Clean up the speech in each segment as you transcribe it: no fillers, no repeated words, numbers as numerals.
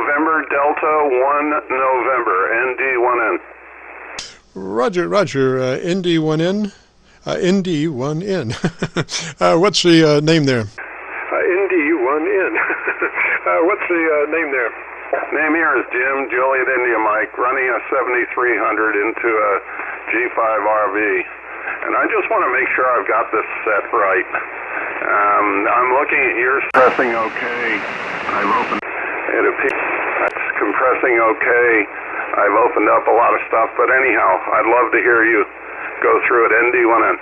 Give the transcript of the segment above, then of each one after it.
November Delta 1 November, ND1N. Roger, Roger, ND1N, ND1N. What's the name there? ND1N. What's the name there? Name here is Jim, Juliet India Mike, running a 7300 into a G5 RV. And I just want to make sure I've got this set right. I'm looking at yours. Compressing okay. I've opened it. That's compressing okay. I've opened up a lot of stuff, but anyhow, I'd love to hear you go through it. ND1N.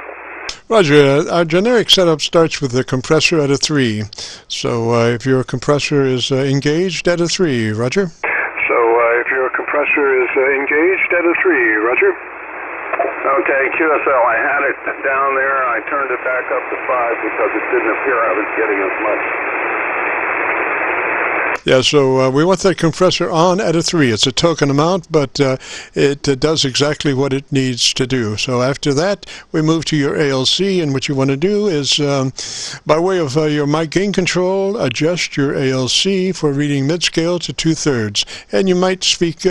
Roger, our generic setup starts with the compressor at a 3. So if your compressor is engaged at a 3, Roger. So if your compressor is engaged at a 3, Roger. Okay, QSL, I had it down there. I turned it back up to 5 because it didn't appear I was getting as much. Yeah, so we want that compressor on at a 3. It's a token amount, but it does exactly what it needs to do. So after that, we move to your ALC, and what you want to do is, by way of your mic gain control, adjust your ALC for reading mid-scale to 2/3. And you might speak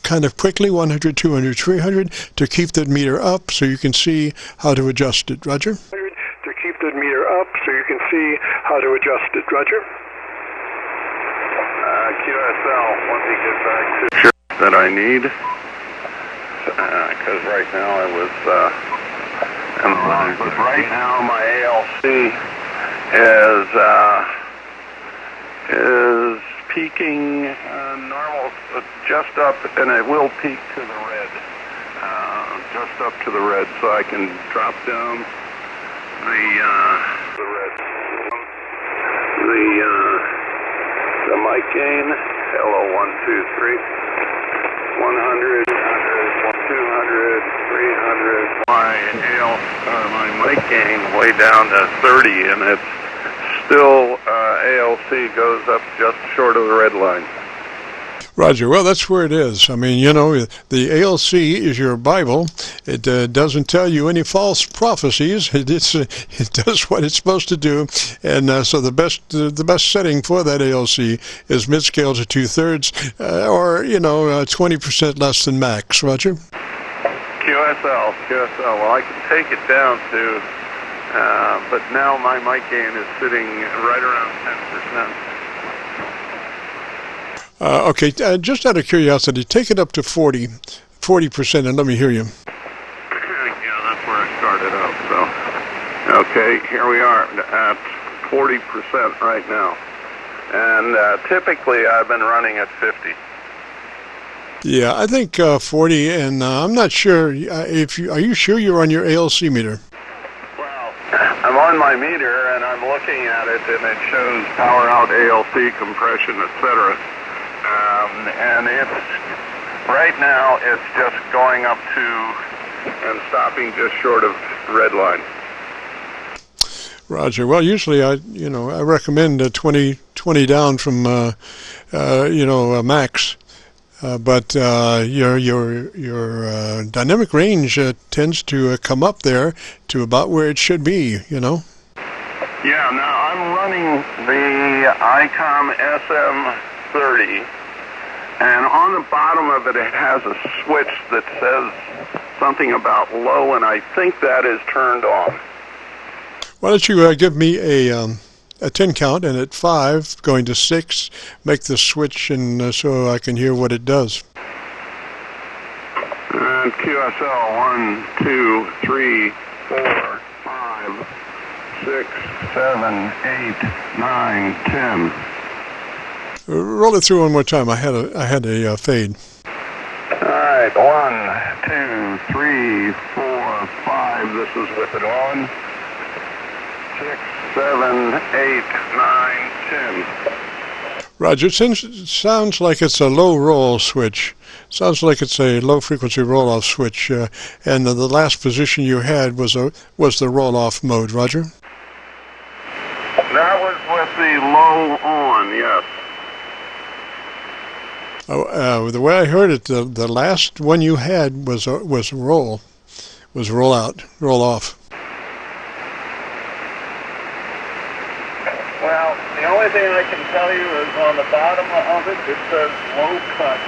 kind of quickly, 100, 200, 300, to keep that meter up so you can see how to adjust it. Roger? To keep the meter up so you can see how to adjust it. Roger? QSL, let me get back to that I need, because right now I was but right now my ALC is peaking normal, just up, and it will peak to the red, just up to the red, so I can drop down the mic gain, hello, 1, 2, 3, 100, 200, 300. My mic gain way down to 30, and it's still ALC goes up just short of the red line. Roger. Well, that's where it is. I mean, you know, the ALC is your Bible. It doesn't tell you any false prophecies. It does what it's supposed to do, and so the best setting for that ALC is mid-scale to 2/3, or 20% less than max. Roger. QSL. Well, I can take it down to, but now my mic gain is sitting right around 10%. Okay, just out of curiosity, take it up to 40% and let me hear you. Yeah, that's where I started out. So, okay, here we are at 40% right now. And typically I've been running at 50. Yeah, I think 40, and I'm not sure if you, are you sure you're on your ALC meter? Well, I'm on my meter and I'm looking at it, and it shows power out, ALC, compression, etc. And it's, right now, it's just going up to and stopping just short of red line. Roger. Well, usually I recommend 20 down from, max. But your dynamic range tends to come up there to about where it should be, Yeah, now I'm running the ICOM SM30. And on the bottom of it, it has a switch that says something about low, and I think that is turned on. Why don't you give me a 10 count, and at 5, going to 6, make the switch, and so I can hear what it does. And QSL, 1, 2, 3, 4, 5, 6, 7, 8, 9, 10. Roll it through one more time. I had a fade. All right, 1, 2, 3, 4, 5. This is with it on. 6, 7, 8, 9, 10. Roger, it sounds like it's a low roll switch. Sounds like it's a low frequency roll off switch. And the last position you had was the roll off mode. Roger. That was with the low on, yes. The way I heard it, the last one you had was roll out, roll off. Well, the only only thing I can tell you is on the bottom of it, it says low cut,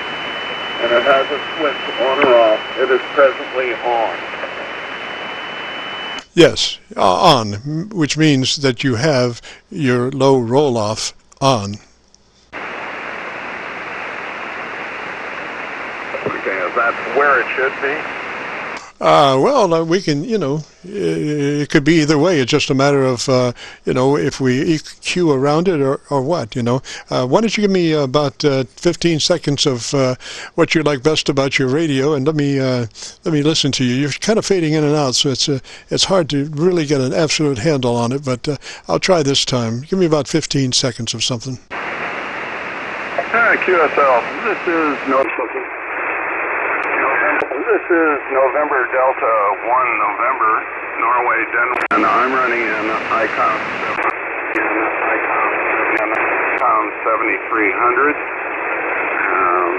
and it has a switch on or off. It is presently on. Yes, on, which means that you have your low roll-off on. Okay, is that where it should be? Well, we can, it could be either way. It's just a matter of, if we EQ around it or what, Why don't you give me about 15 seconds of what you like best about your radio, and let me listen to you. You're kind of fading in and out, so it's hard to really get an absolute handle on it, but I'll try this time. Give me about 15 seconds of something. QSL, this is November Delta 1 November, Norway, Denver, and I'm running an ICOM 7300.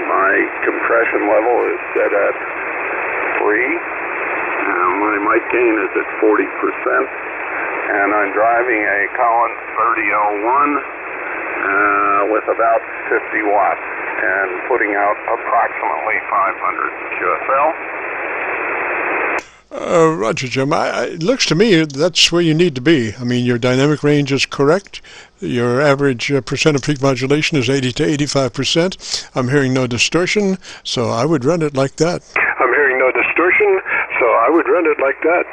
My compression level is set at 3. My mic gain is at 40%, and I'm driving a Collins 3001 with about 50 watts. And putting out approximately 500 QSL. Roger, Jim. It looks to me that's where you need to be. I mean, your dynamic range is correct. Your average percent of peak modulation is 80 to 85%. I'm hearing no distortion, so I would run it like that. I'm hearing no distortion, so I would run it like that.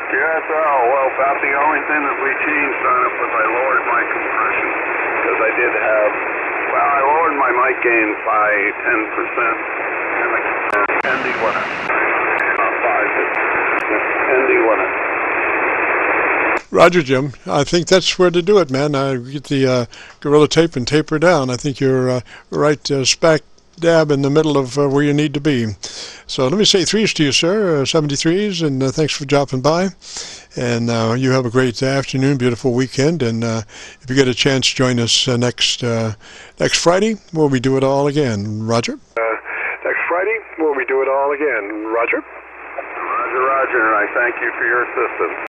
QSL, well, about the only thing that we changed on it was I lowered my compression, because I did have... Well, I lowered my mic gain by 10%, and the ND1N, 5 ND1N. Roger, Jim. I think that's where to do it, man. Get the Gorilla Tape and taper down. I think you're right smack dab in the middle of where you need to be. So let me say threes to you, sir, 73s, and thanks for dropping by. And you have a great afternoon, beautiful weekend, and if you get a chance, join us next Friday, where we do it all again. Roger? Next Friday, where we do it all again. Roger? Roger, Roger, and I thank you for your assistance.